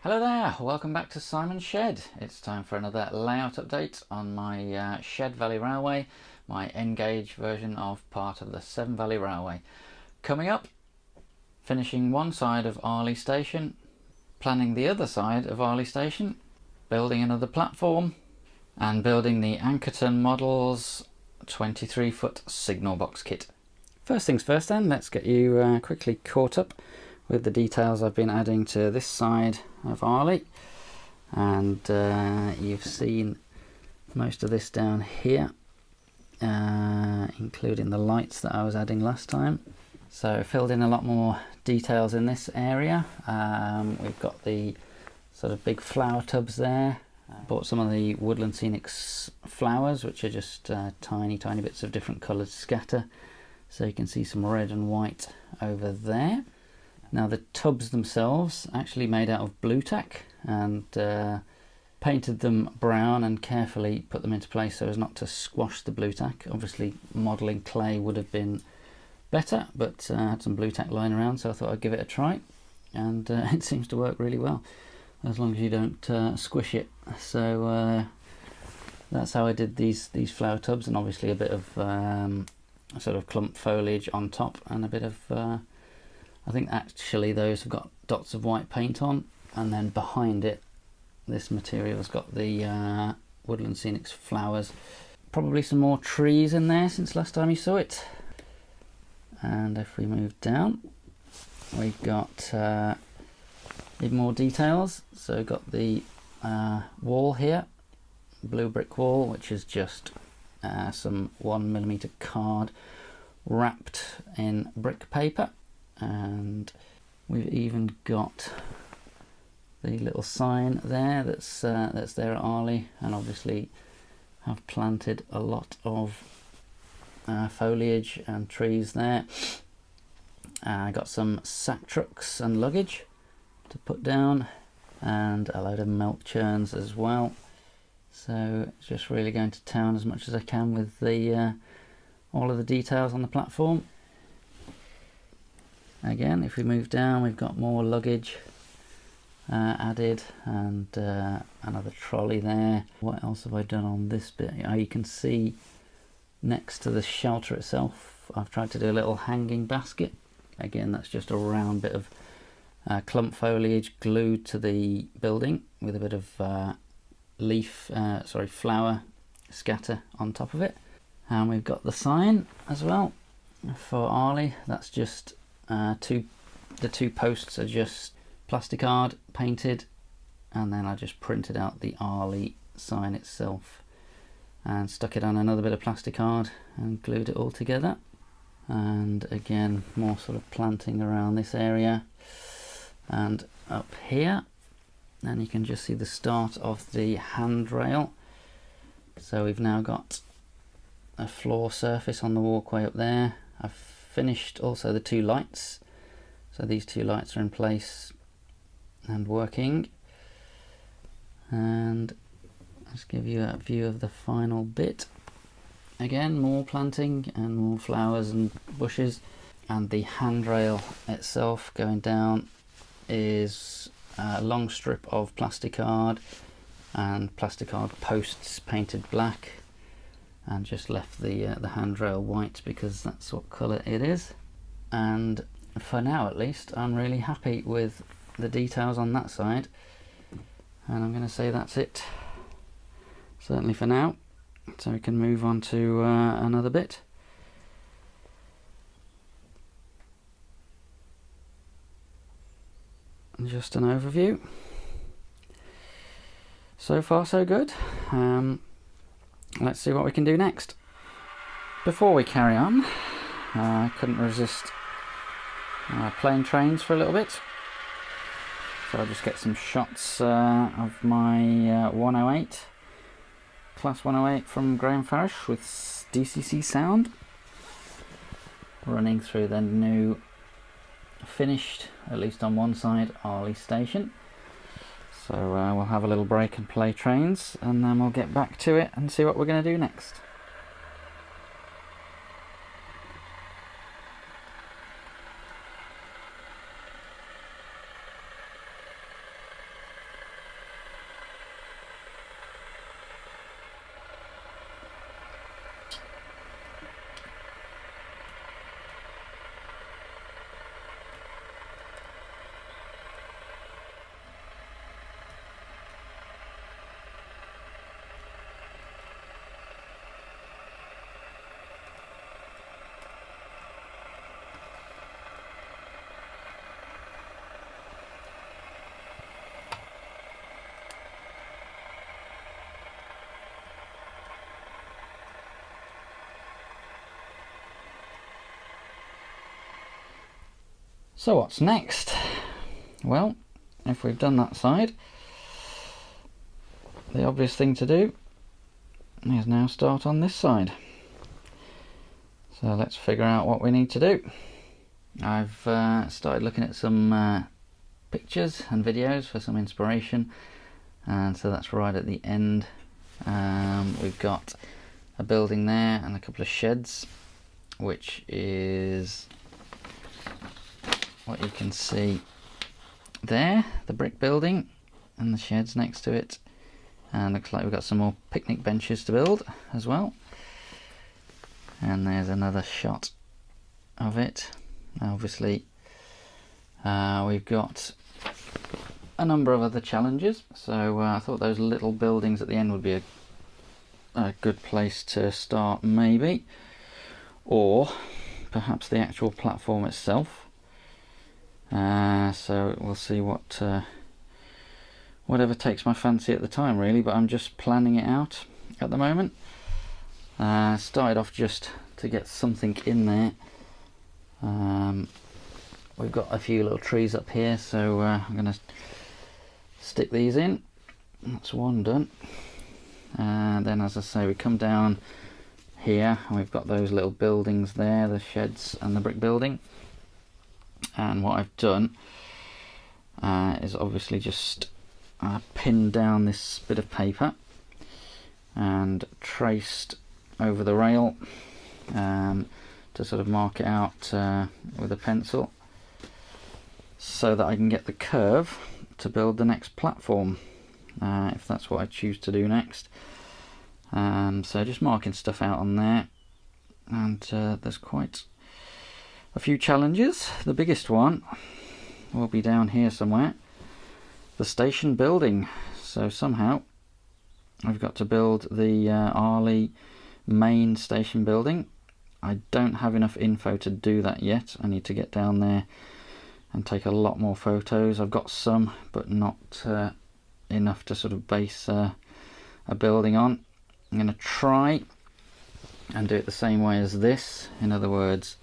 Hello there, welcome back to Simon's Shed. It's time for another layout update on my Severn Valley Railway, my N-gauge version of part of the Severn Valley Railway. Coming up, finishing one side of Arley Station, planning the other side of Arley Station, building another platform, and building the Ankerton Models 23-foot signal box kit. First things first then, let's get you quickly caught up with the details I've been adding to this side of Arley, and you've seen most of this down here, including the lights that I was adding last time. So filled in a lot more details in this area. We've got the sort of big flower tubs there. Bought some of the Woodland Scenics flowers, which are just tiny bits of different coloured scatter, so you can see some red and white over there. Now the tubs themselves actually made out of blue tack, and painted them brown and carefully put them into place so as not to squash the blue tack. Obviously modelling clay would have been better, but I had some blue tack lying around, so I thought I'd give it a try, and it seems to work really well as long as you don't squish it. So that's how I did these flower tubs, and obviously a bit of sort of clump foliage on top, and a bit of I think actually those have got dots of white paint on, and then behind it this material's got the Woodland Scenics flowers. Probably some more trees in there since last time you saw it. And if we move down, we've got even more details. So we've got the wall here, blue brick wall, which is just some 1mm card wrapped in brick paper. And we've even got the little sign there that's there at Arley, and obviously have planted a lot of foliage and trees there. I got some sack trucks and luggage to put down, and a load of milk churns as well. So just really going to town as much as I can with the all of the details on the platform. Again, if we move down, we've got more luggage added, and another trolley there. What else have I done on this bit? You can see next to the shelter itself, I've tried to do a little hanging basket. Again, that's just a round bit of clump foliage glued to the building with a bit of flower scatter on top of it. And we've got the sign as well for Arley. That's just the two posts are just plasticard painted, and then I just printed out the Arley sign itself and stuck it on another bit of plasticard and glued it all together. And again, more sort of planting around this area and up here, and you can just see the start of the handrail. So we've now got a floor surface on the walkway up there. I've finished also the two lights, so these two lights are in place and working. And let's give you a view of the final bit. Again, more planting and more flowers and bushes, and the handrail itself going down is a long strip of plasticard and plasticard posts painted black, and just left the handrail white because that's what colour it is. And for now at least, I'm really happy with the details on that side, and I'm going to say that's it, certainly for now, so we can move on to another bit. Just an overview. So far so good. Let's see what we can do next. Before we carry on, I couldn't resist playing trains for a little bit, so I'll just get some shots of my 108, Class 108 from Graham Farish with DCC sound, running through the new finished, at least on one side, Arley Station. So we'll have a little break and play trains, and then we'll get back to it and see what we're going to do next. So what's next? Well, if we've done that side, the obvious thing to do is now start on this side. So let's figure out what we need to do. I've started looking at some pictures and videos for some inspiration, and so that's right at the end. We've got a building there and a couple of sheds, which is what you can see there, the brick building and the sheds next to it. And looks like we've got some more picnic benches to build as well. And there's another shot of it. Obviously we've got a number of other challenges, so I thought those little buildings at the end would be a good place to start, maybe, or perhaps the actual platform itself. So we'll see whatever takes my fancy at the time, really, but I'm just planning it out at the moment. Started off just to get something in there. We've got a few little trees up here, so I'm going to stick these in. That's one done. And then, as I say, we come down here and we've got those little buildings there, the sheds and the brick building. And what I've done is obviously just pinned down this bit of paper and traced over the rail to sort of mark it out with a pencil, so that I can get the curve to build the next platform, if that's what I choose to do next. So just marking stuff out on there, and there's quite a few challenges. The biggest one will be down here somewhere, the station building. So somehow I've got to build the Arley main station building. I don't have enough info to do that yet. I need to get down there and take a lot more photos. I've got some, but not enough to sort of base a building on. I'm going to try and do it the same way as this. In other words,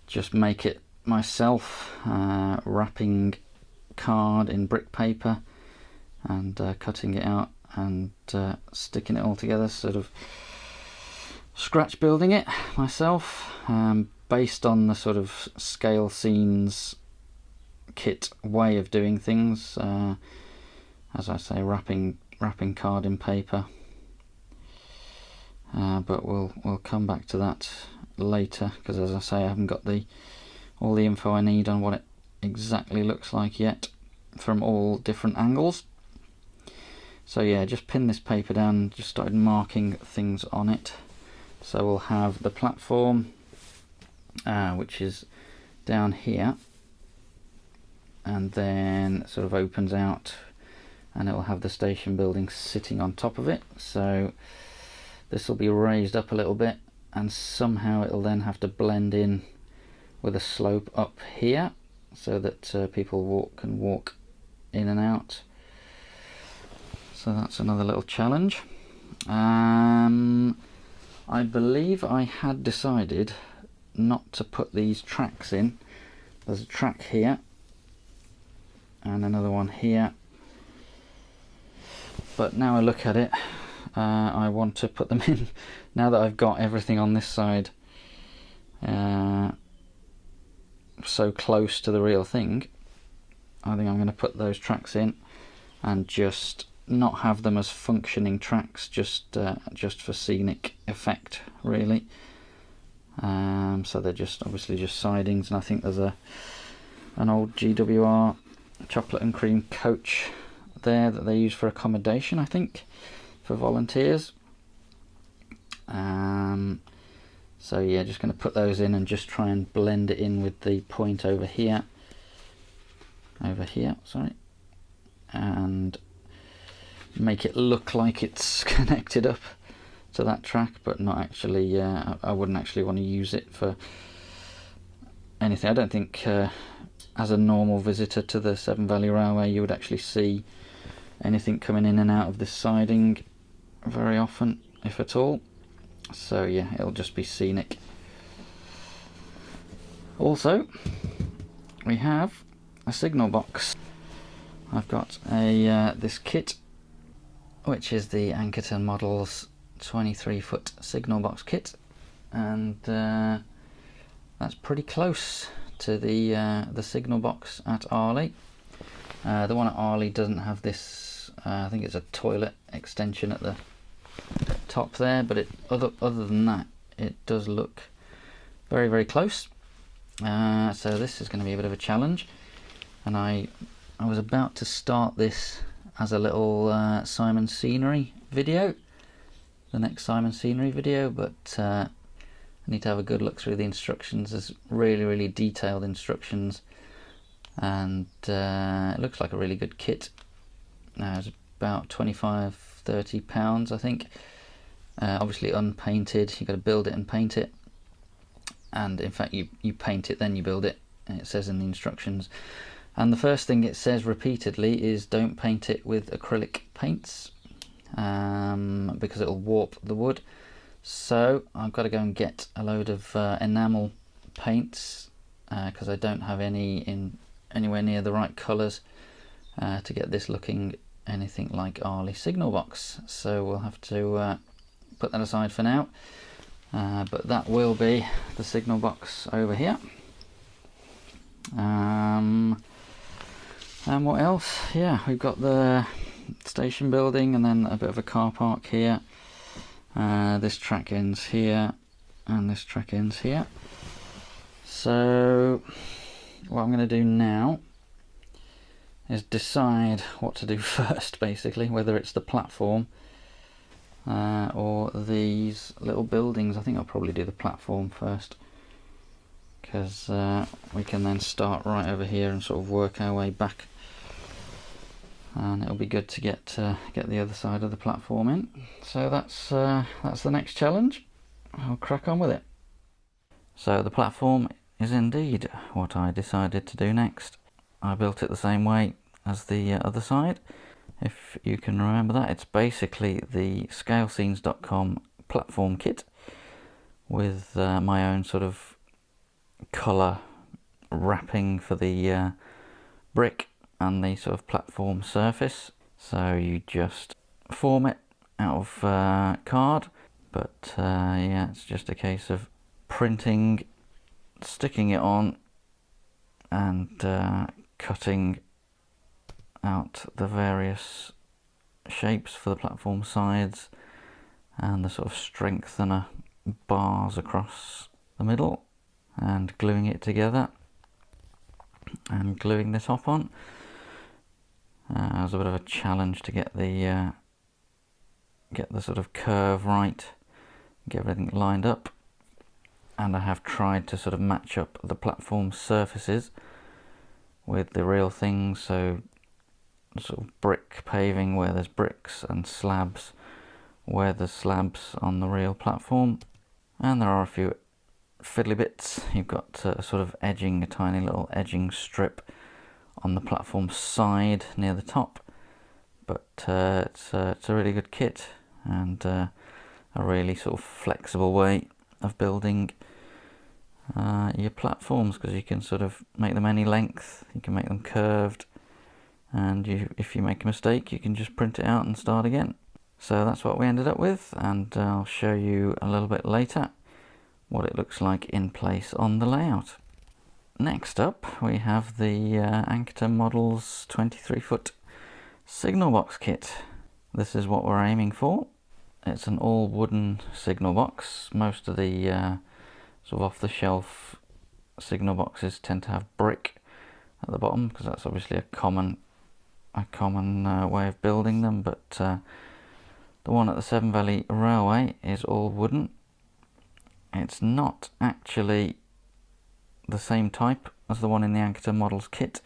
just make it myself, wrapping card in brick paper and cutting it out and sticking it all together, sort of scratch building it myself, based on the sort of scale scenes kit way of doing things. As I say, wrapping card in paper, but we'll come back to that later, because as I say, I haven't got all the info I need on what it exactly looks like yet from all different angles. So yeah, just pin this paper down, just started marking things on it. So we'll have the platform, which is down here, and then it sort of opens out and it will have the station building sitting on top of it. So this will be raised up a little bit, and somehow it'll then have to blend in with a slope up here, so that people can walk in and out. So that's another little challenge. I believe I had decided not to put these tracks in. There's a track here and another one here, but now I look at it, I want to put them in now that I've got everything on this side so close to the real thing. I think I'm going to put those tracks in and just not have them as functioning tracks, just for scenic effect, really. So they're just obviously just sidings, and I think there's an old GWR chocolate and cream coach there that they use for accommodation, I think, for volunteers. So yeah, just going to put those in and just try and blend it in with the point over here, sorry, and make it look like it's connected up to that track, but not actually. I wouldn't actually want to use it for anything. I don't think as a normal visitor to the Severn Valley Railway you would actually see anything coming in and out of this siding very often, if at all. So yeah, it'll just be scenic. Also, we have a signal box. I've got a this kit, which is the Ankerton Models 23-foot signal box kit, and that's pretty close to the signal box at Arley. The one at Arley doesn't have this. I think it's a toilet extension at the top there, but other than that, it does look very, very close. So this is going to be a bit of a challenge, and I was about to start this as a little Simon Scenery video, the next Simon Scenery video, but I need to have a good look through the instructions. There's really, really detailed instructions, and it looks like a really good kit. It's about £25–30, I think. Obviously unpainted. You've got to build it and paint it, and in fact you paint it then you build it, it says in the instructions. And the first thing it says repeatedly is don't paint it with acrylic paints, because it'll warp the wood. So I've got to go and get a load of enamel paints, because I don't have any anywhere near the right colours to get this looking anything like Arley signal box. So we'll have to put that aside for now, but that will be the signal box over here. And what else? Yeah, we've got the station building, and then a bit of a car park here. This track ends here, and this track ends here. So what I'm going to do now is decide what to do first, basically, whether it's the platform or these little buildings. I think I'll probably do the platform first, because we can then start right over here and sort of work our way back, and it'll be good to get the other side of the platform in. So that's the next challenge. I'll crack on with it. So the platform is indeed what I decided to do next. I built it the same way as the other side, if you can remember that. It's basically the scalescenes.com platform kit with my own sort of colour wrapping for the brick and the sort of platform surface. So you just form it out of card, but yeah, it's just a case of printing, sticking it on, and cutting out the various shapes for the platform sides and the sort of strengthener bars across the middle, and gluing it together and gluing the top on. It was a bit of a challenge to get the sort of curve right, get everything lined up, and I have tried to sort of match up the platform surfaces with the real things, so sort of brick paving where there's bricks, and slabs where there's slabs on the real platform. And there are a few fiddly bits. You've got sort of edging, a tiny little edging strip on the platform side near the top, but it's a really good kit, and a really sort of flexible way of building your platforms, because you can sort of make them any length, you can make them curved, and if you make a mistake you can just print it out and start again. So that's what we ended up with, and I'll show you a little bit later what it looks like in place on the layout. Next up we have the Ankerton Models 23-foot signal box kit. This is what we're aiming for. It's an all wooden signal box. Most of the sort of off-the-shelf signal boxes tend to have brick at the bottom, because that's obviously a common way of building them, but the one at the Severn Valley Railway is all wooden. It's not actually the same type as the one in the Ankerton Models kit.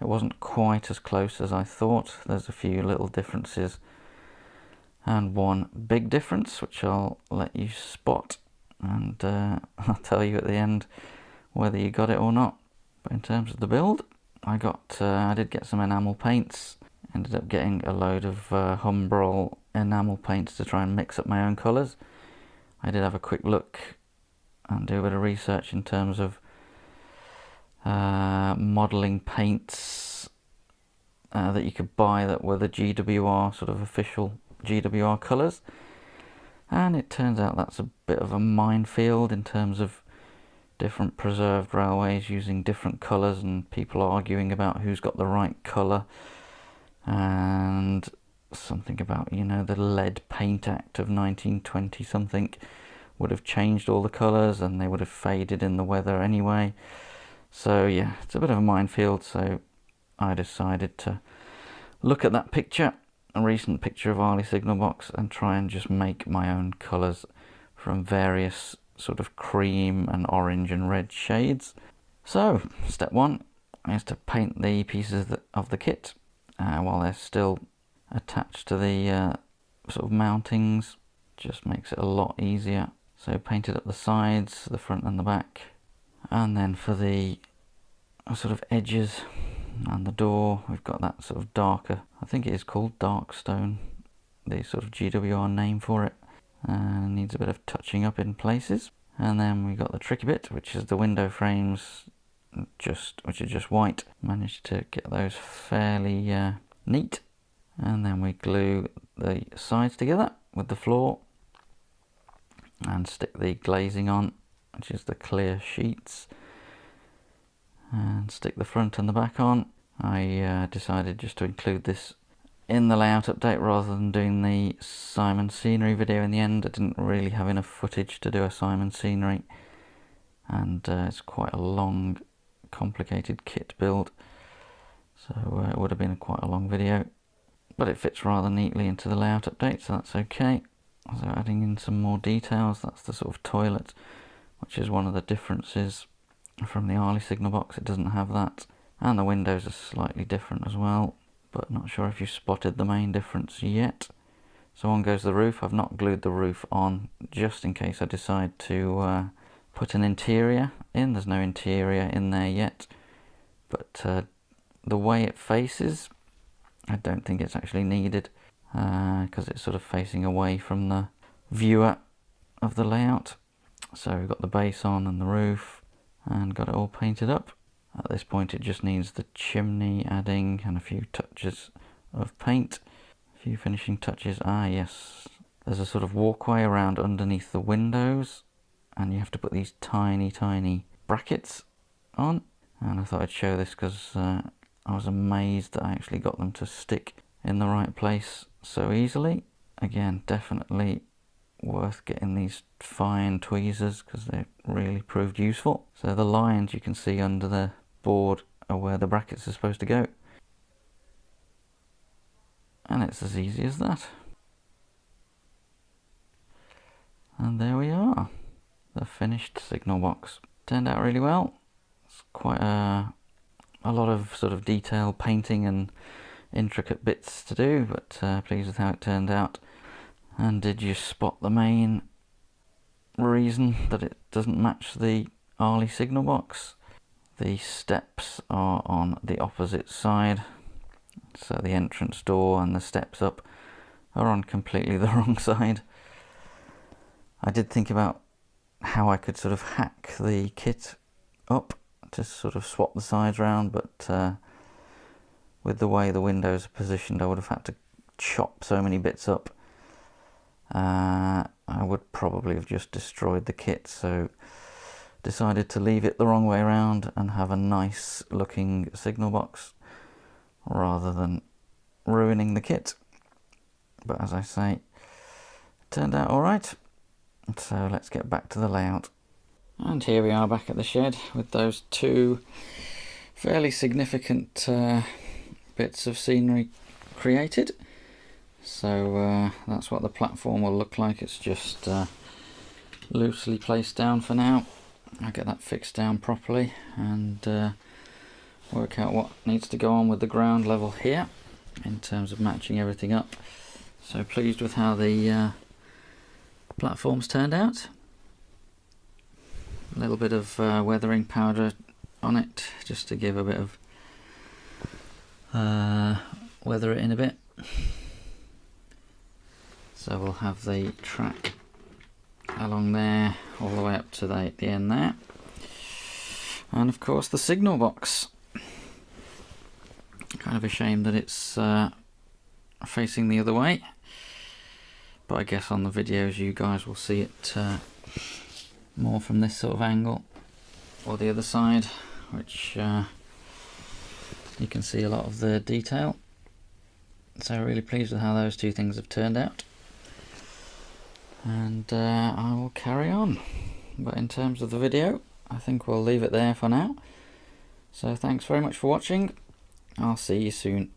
It wasn't quite as close as I thought. There's a few little differences, and one big difference which I'll let you spot, and I'll tell you at the end whether you got it or not. But in terms of the build, I did get some enamel paints. Ended up getting a load of Humbrol enamel paints to try and mix up my own colours. I did have a quick look and do a bit of research in terms of modelling paints that you could buy that were the GWR, sort of official GWR colours. And it turns out that's a bit of a minefield in terms of different preserved railways using different colours and people arguing about who's got the right colour, and something about, you know, the Lead Paint Act of 1920 something would have changed all the colours and they would have faded in the weather anyway. So yeah, it's a bit of a minefield. So I decided to look at that picture, a recent picture of Arley signal box, and try and just make my own colours from various sort of cream and orange and red shades. So step one is to paint the pieces of the kit while they're still attached to the sort of mountings. Just makes it a lot easier. So painted up the sides, the front and the back, and then for the sort of edges and the door, we've got that sort of darker, I think it is called dark stone, the sort of GWR name for it. Needs a bit of touching up in places. And then we got the tricky bit, which is the window frames, which are just white. Managed to get those fairly neat. And then we glue the sides together with the floor and stick the glazing on, which is the clear sheets, and stick the front and the back on. I decided just to include this in the layout update rather than doing the Simon scenery video in the end. I didn't really have enough footage to do a Simon scenery, and it's quite a long, complicated kit build, so it would have been quite a long video, but it fits rather neatly into the layout update, so that's okay. So adding in some more details, that's the sort of toilet, which is one of the differences from the Arley signal box. It doesn't have that, and the windows are slightly different as well, but not sure if you spotted the main difference yet. So on goes the roof. I've not glued the roof on just in case I decide to put an interior in. There's no interior in there yet, but the way it faces, I don't think it's actually needed because it's sort of facing away from the viewer of the layout. So we've got the base on and the roof and got it all painted up. At this point it just needs the chimney adding and a few touches of paint, a few finishing touches. Yes, there's a sort of walkway around underneath the windows and you have to put these tiny brackets on, and I thought I'd show this because I was amazed that I actually got them to stick in the right place so easily. Again, definitely worth getting these fine tweezers because they really proved useful. So the lines you can see under the board are where the brackets are supposed to go, and it's as easy as that. And there we are, the finished signal box. Turned out really well. It's quite a lot of sort of detail painting and intricate bits to do, but pleased with how it turned out. And did you spot the main reason that it doesn't match the Arley signal box? The steps are on the opposite side, so the entrance door and the steps up are on completely the wrong side. I did think about how I could sort of hack the kit up to sort of swap the sides round, but with the way the windows are positioned I would have had to chop so many bits up. I would probably have just destroyed the kit, so decided to leave it the wrong way around and have a nice looking signal box rather than ruining the kit. But as I say, it turned out alright, so let's get back to the layout. And here we are back at the shed with those two fairly significant bits of scenery created. So that's what the platform will look like. It's just loosely placed down for now. I'll get that fixed down properly and work out what needs to go on with the ground level here in terms of matching everything up. So pleased with how the platform's turned out. A little bit of weathering powder on it just to give a bit of weather it in a bit. So we'll have the track along there all the way up to the end there. And of course the signal box. Kind of a shame that it's facing the other way, but I guess on the videos you guys will see it more from this sort of angle, or the other side, which you can see a lot of the detail. So really pleased with how those two things have turned out, and I will carry on. But in terms of the video, I think we'll leave it there for now. So thanks very much for watching. I'll see you soon.